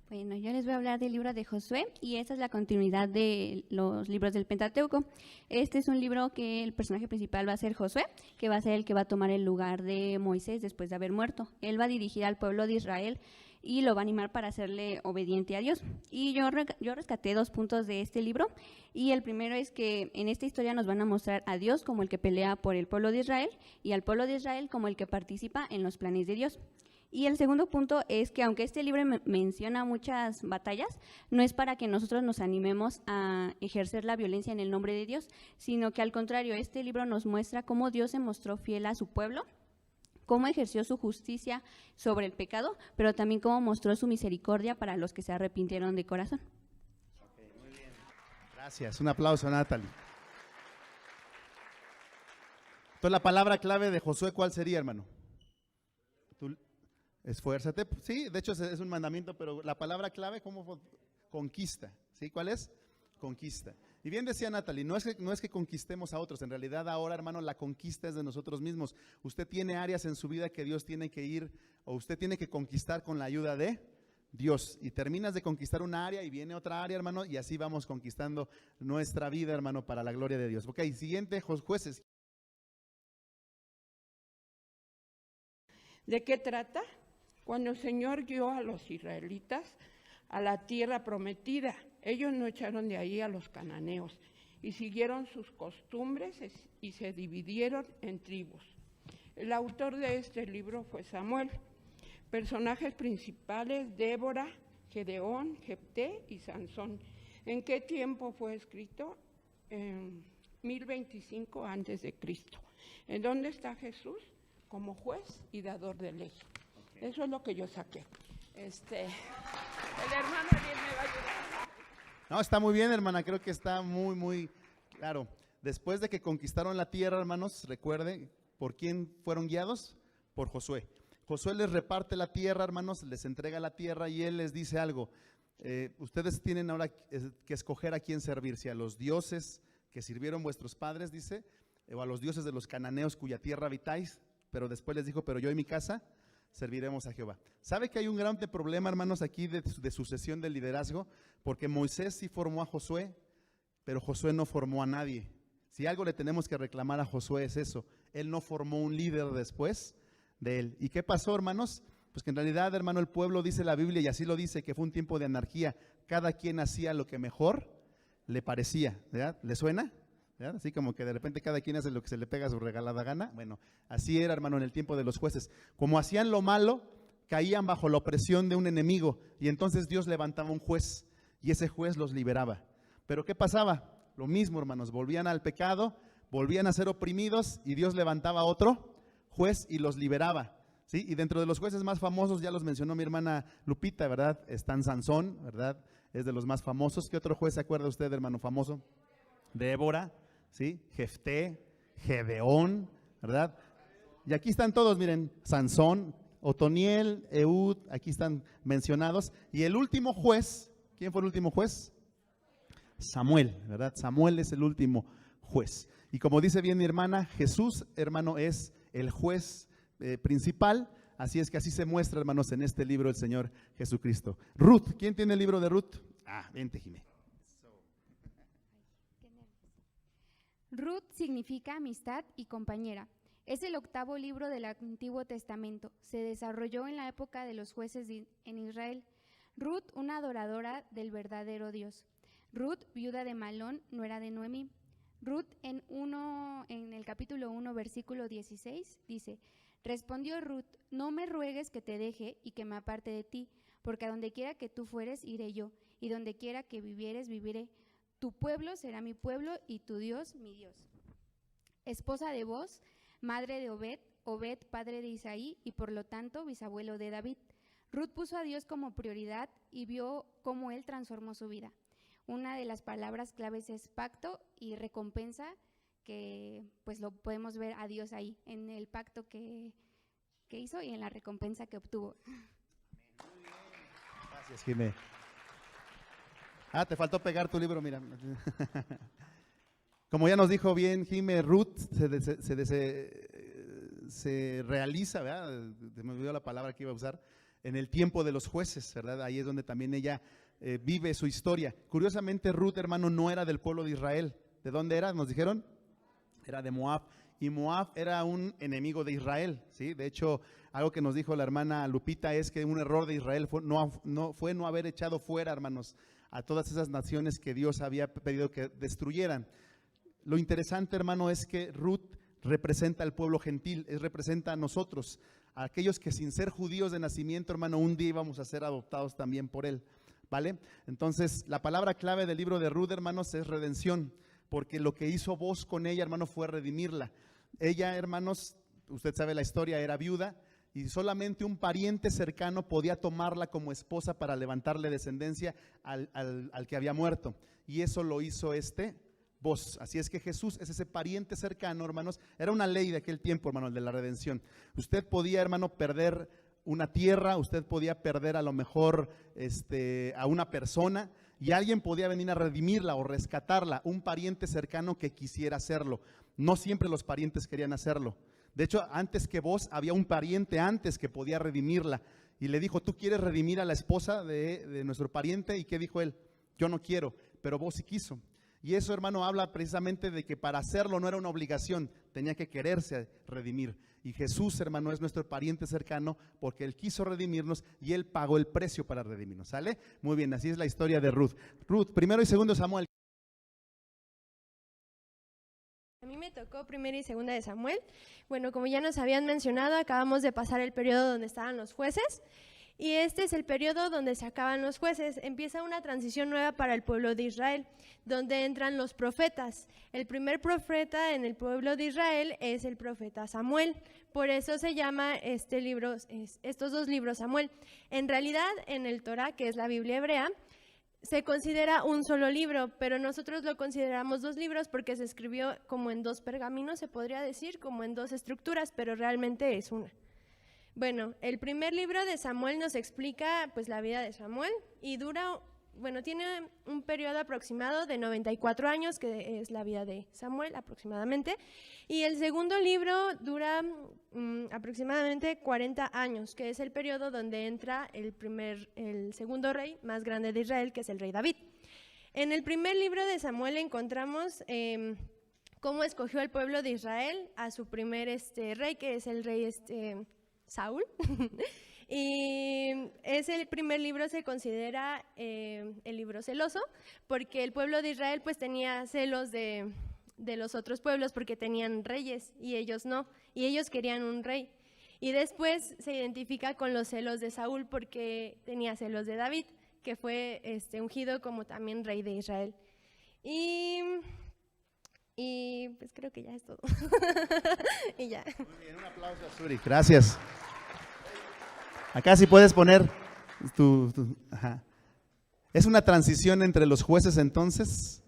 Bueno, yo les voy a hablar del libro de Josué y esta es la continuidad de los libros del Pentateuco. Este es un libro que el personaje principal va a ser Josué, que va a ser el que va a tomar el lugar de Moisés después de haber muerto. Él va a dirigir al pueblo de Israel y lo va a animar para hacerle obediente a Dios. Y yo rescaté 2 puntos de este libro, y el primero es que en esta historia nos van a mostrar a Dios como el que pelea por el pueblo de Israel y al pueblo de Israel como el que participa en los planes de Dios. Y el segundo punto es que aunque este libro menciona muchas batallas, no es para que nosotros nos animemos a ejercer la violencia en el nombre de Dios, sino que al contrario, este libro nos muestra cómo Dios se mostró fiel a su pueblo, cómo ejerció su justicia sobre el pecado, pero también cómo mostró su misericordia para los que se arrepintieron de corazón. Okay, muy bien. Gracias, un aplauso a Natalie. Entonces la palabra clave de Josué, ¿cuál sería, hermano? Tú, esfuérzate, sí, de hecho es un mandamiento, pero la palabra clave, ¿cómo fue? Conquista, ¿sí? ¿Cuál es? Conquista. Y bien decía Natalie, no es que conquistemos a otros, en realidad ahora, hermano, la conquista es de nosotros mismos. Usted tiene áreas en su vida que Dios tiene que ir, o usted tiene que conquistar con la ayuda de Dios, y terminas de conquistar una área y viene otra área, hermano, y así vamos conquistando nuestra vida, hermano, para la gloria de Dios. Ok, siguiente, jueces. ¿De qué trata? Cuando el Señor guió a los israelitas a la tierra prometida, ellos no echaron de ahí a los cananeos y siguieron sus costumbres y se dividieron en tribus. El autor de este libro fue Samuel. Personajes principales: Débora, Gedeón, Jefté y Sansón. ¿En qué tiempo fue escrito? En 1025 a.C. ¿En dónde está Jesús? Como juez y dador de ley. Okay. Eso es lo que yo saqué. El hermano Ariel me va a ayudar. No, está muy bien, hermana, creo que está muy claro. Después de que conquistaron la tierra, hermanos, recuerde, ¿por quién fueron guiados? Por Josué. Josué les reparte la tierra, hermanos, les entrega la tierra y él les dice algo. Ustedes tienen ahora que escoger a quién servir, si a los dioses que sirvieron vuestros padres, dice, o a los dioses de los cananeos cuya tierra habitáis. Pero después les dijo, pero yo y mi casa serviremos a Jehová. ¿Sabe que hay un gran problema, hermanos, aquí de sucesión del liderazgo? Porque Moisés sí formó a Josué, pero Josué no formó a nadie. Si algo le tenemos que reclamar a Josué es eso, él no formó un líder después de él. ¿Y qué pasó, hermanos? Pues que en realidad, hermano, el pueblo, dice la Biblia, y así lo dice, que fue un tiempo de anarquía. Cada quien hacía lo que mejor le parecía, ¿verdad? ¿Le suena? ¿verdad? Así como que de repente cada quien hace lo que se le pega a su regalada gana. Bueno, así era, hermano, en el tiempo de los jueces. Como hacían lo malo, caían bajo la opresión de un enemigo, y entonces Dios levantaba un juez y ese juez los liberaba. Pero ¿qué pasaba? Lo mismo, hermanos, volvían al pecado, volvían a ser oprimidos y Dios levantaba otro juez y los liberaba, ¿sí? Y dentro de los jueces más famosos, ya los mencionó mi hermana Lupita, ¿verdad? Están Sansón, ¿verdad? Es de los más famosos. ¿Qué otro juez se acuerda usted, hermano, famoso? Débora, ¿sí? Jefté, Gedeón, ¿verdad? Y aquí están todos, miren, Sansón, Otoniel, Ehud, aquí están mencionados. Y el último juez, ¿quién fue el último juez? Samuel, ¿verdad? Samuel es el último juez. Y como dice bien mi hermana, Jesús, hermano, es el juez principal. Así es que así se muestra, hermanos, en este libro el Señor Jesucristo. Ruth, ¿quién tiene el libro de Ruth? Vente, Jimé. Ruth significa amistad y compañera. Es el 8º libro del Antiguo Testamento. Se desarrolló en la época de los jueces en Israel. Ruth, una adoradora del verdadero Dios. Ruth, viuda de Malón, nuera de Noemí. Ruth en el capítulo 1, versículo 16, dice: respondió Ruth: no me ruegues que te deje y que me aparte de ti, porque a donde quiera que tú fueres, iré yo, y donde quiera que vivieres, viviré. Tu pueblo será mi pueblo y tu Dios, mi Dios. Esposa de Booz, madre de Obed, Obed padre de Isaí y por lo tanto bisabuelo de David. Ruth puso a Dios como prioridad y vio cómo él transformó su vida. Una de las palabras claves es pacto y recompensa, que pues lo podemos ver a Dios ahí, en el pacto que hizo y en la recompensa que obtuvo. Gracias, Jimé. Te faltó pegar tu libro, mira. Como ya nos dijo bien Jimé, Ruth se realiza, ¿verdad? Me olvidó la palabra que iba a usar, en el tiempo de los jueces, ¿verdad? Ahí es donde también ella vive su historia. Curiosamente, Ruth, hermano, no era del pueblo de Israel. ¿De dónde era? ¿Nos dijeron? Era de Moab. Y Moab era un enemigo de Israel, ¿sí? De hecho, algo que nos dijo la hermana Lupita es que un error de Israel fue no haber echado fuera, hermanos, a todas esas naciones que Dios había pedido que destruyeran. Lo interesante, hermano, es que Ruth representa al pueblo gentil, representa a nosotros, a aquellos que sin ser judíos de nacimiento, hermano, un día íbamos a ser adoptados también por él, ¿vale? Entonces, la palabra clave del libro de Ruth, hermanos, es redención, porque lo que hizo Booz con ella, hermano, fue redimirla. Ella, hermanos, usted sabe la historia, era viuda y solamente un pariente cercano podía tomarla como esposa para levantarle descendencia al que había muerto. Y eso lo hizo Booz. Así es que Jesús es ese pariente cercano, hermanos. Era una ley de aquel tiempo, hermanos, de la redención. Usted podía, hermano, perder una tierra, usted podía perder a lo mejor a una persona, y alguien podía venir a redimirla o rescatarla, un pariente cercano que quisiera hacerlo. No siempre los parientes querían hacerlo. De hecho, antes que Booz, había un pariente antes que podía redimirla. Y le dijo, ¿tú quieres redimir a la esposa de nuestro pariente? ¿Y qué dijo él? Yo no quiero, pero Booz sí quiso. Y eso, hermano, habla precisamente de que para hacerlo no era una obligación, tenía que quererse redimir. Y Jesús, hermano, es nuestro pariente cercano porque Él quiso redimirnos y Él pagó el precio para redimirnos, ¿sale? Muy bien, así es la historia de Ruth. Ruth, 1 y 2 Samuel. A mí me tocó 1 y 2 de Samuel. Bueno, como ya nos habían mencionado, acabamos de pasar el periodo donde estaban los jueces. Y este es el periodo donde se acaban los jueces. Empieza una transición nueva para el pueblo de Israel, donde entran los profetas. El primer profeta en el pueblo de Israel es el profeta Samuel. Por eso se llama estos dos libros Samuel. En realidad, en el Torá, que es la Biblia hebrea, se considera un solo libro, pero nosotros lo consideramos dos libros porque se escribió como en dos pergaminos, se podría decir, como en dos estructuras, pero realmente es una. Bueno, el primer libro de Samuel nos explica pues la vida de Samuel y tiene un periodo aproximado de 94 años, que es la vida de Samuel aproximadamente, y el segundo libro dura aproximadamente 40 años, que es el periodo donde entra el segundo rey más grande de Israel, que es el rey David. En el primer libro de Samuel encontramos cómo escogió el pueblo de Israel a su primer rey, que es el rey Saúl. Y ese primer libro se considera el libro celoso, porque el pueblo de Israel pues tenía celos de los otros pueblos porque tenían reyes y ellos no, y ellos querían un rey. Y después se identifica con los celos de Saúl porque tenía celos de David, que fue ungido como también rey de Israel. Y pues creo que ya es todo. Y ya. Muy bien, un aplauso a Suri, gracias. Acá sí puedes poner ajá. Es una transición entre los jueces entonces,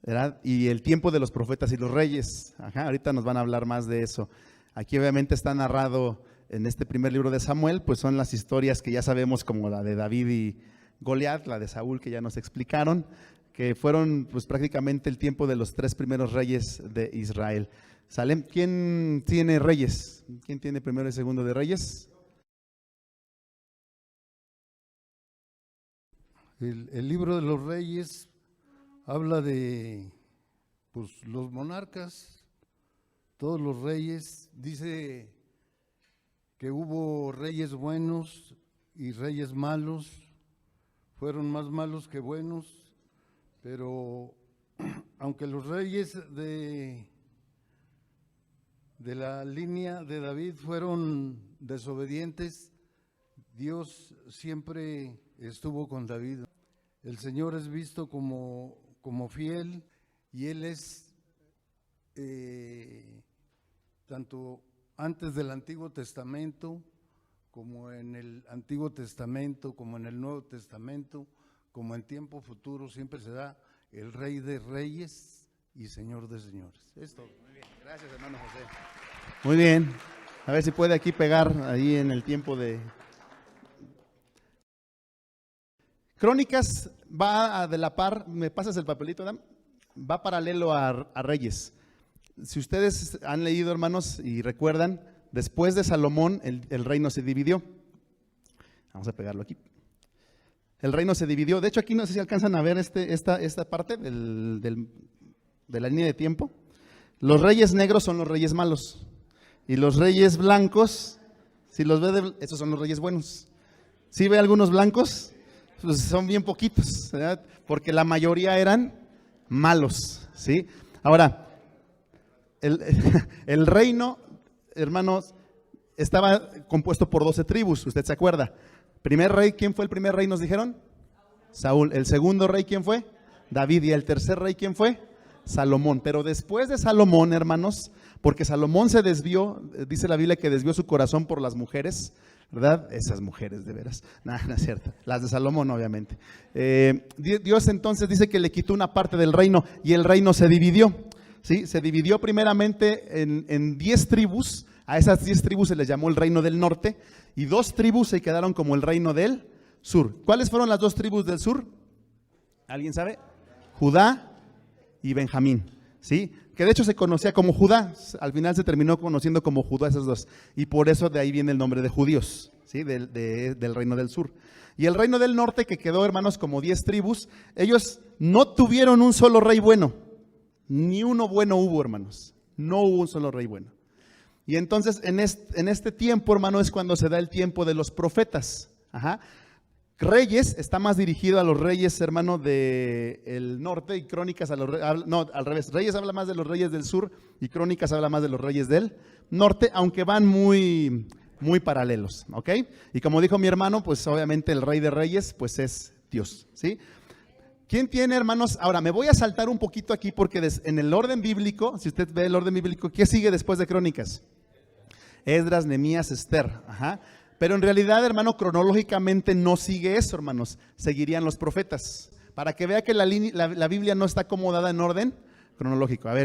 ¿verdad? Y el tiempo de los profetas y los reyes. Ajá, ahorita nos van a hablar más de eso. Aquí obviamente está narrado en este primer libro de Samuel, pues son las historias que ya sabemos, como la de David y Goliat, la de Saúl que ya nos explicaron, que fueron pues prácticamente el tiempo de los 3 primeros reyes de Israel. ¿Sale? ¿Quién tiene reyes? ¿Quién tiene primero y segundo de reyes? El libro de los reyes habla de los monarcas, todos los reyes. Dice que hubo reyes buenos y reyes malos, fueron más malos que buenos, pero aunque los reyes de la línea de David fueron desobedientes, Dios siempre estuvo con David. El Señor es visto como fiel, y Él es tanto antes del Antiguo Testamento, como en el Antiguo Testamento, como en el Nuevo Testamento, como en tiempo futuro, siempre será el Rey de Reyes y Señor de Señores. Esto. Muy bien, gracias hermano José. Muy bien, a ver si puede aquí pegar ahí en el tiempo de... Crónicas va de la par, ¿me pasas el papelito, Adam? Va paralelo a Reyes. Si ustedes han leído, hermanos, y recuerdan, después de Salomón el reino se dividió. Vamos a pegarlo aquí. El reino se dividió. De hecho, aquí no sé si alcanzan a ver esta parte de la línea de tiempo. Los reyes negros son los reyes malos. Y los reyes blancos, si los ve, esos son los reyes buenos. ¿Sí ve algunos blancos? Pues son bien poquitos, ¿verdad? Porque la mayoría eran malos, ¿sí? Ahora, el reino, hermanos, estaba compuesto por 12 tribus, ¿usted se acuerda? Primer rey, ¿quién fue el primer rey? Nos dijeron, Saúl. El segundo rey, ¿quién fue? David. Y el tercer rey, ¿quién fue? Salomón. Pero después de Salomón, hermanos, porque Salomón se desvió, dice la Biblia que desvió su corazón por las mujeres, ¿verdad? Esas mujeres, de veras. No es cierto. Las de Salomón, obviamente. Dios entonces dice que le quitó una parte del reino y el reino se dividió. ¿Sí? Se dividió primeramente en 10 tribus. A esas 10 tribus se les llamó el reino del norte y 2 tribus se quedaron como el reino del sur. ¿Cuáles fueron las 2 tribus del sur? ¿Alguien sabe? Judá y Benjamín, ¿sí? Que de hecho se conocía como Judá, al final se terminó conociendo como Judá esas 2 y por eso de ahí viene el nombre de judíos, ¿sí? Del reino del sur. Y el reino del norte, que quedó, hermanos, como 10 tribus, ellos no tuvieron un solo rey bueno, ni uno bueno hubo, hermanos, no hubo un solo rey bueno. Y entonces en este tiempo, hermano, es cuando se da el tiempo de los profetas. Ajá. Reyes está más dirigido a los reyes, hermano, del norte y Crónicas a los no, al revés. Reyes habla más de los reyes del sur y Crónicas habla más de los reyes del norte, aunque van muy paralelos, ¿ok? Y como dijo mi hermano, pues obviamente el rey de reyes, pues es Dios, ¿sí? ¿Quién tiene, hermanos? Ahora, me voy a saltar un poquito aquí porque en el orden bíblico, si usted ve el orden bíblico, ¿qué sigue después de Crónicas? Esdras, Nehemías, Esther, ajá. Pero en realidad, hermano, cronológicamente no sigue eso, hermanos. Seguirían los profetas. Para que vea que la Biblia no está acomodada en orden cronológico. A ver,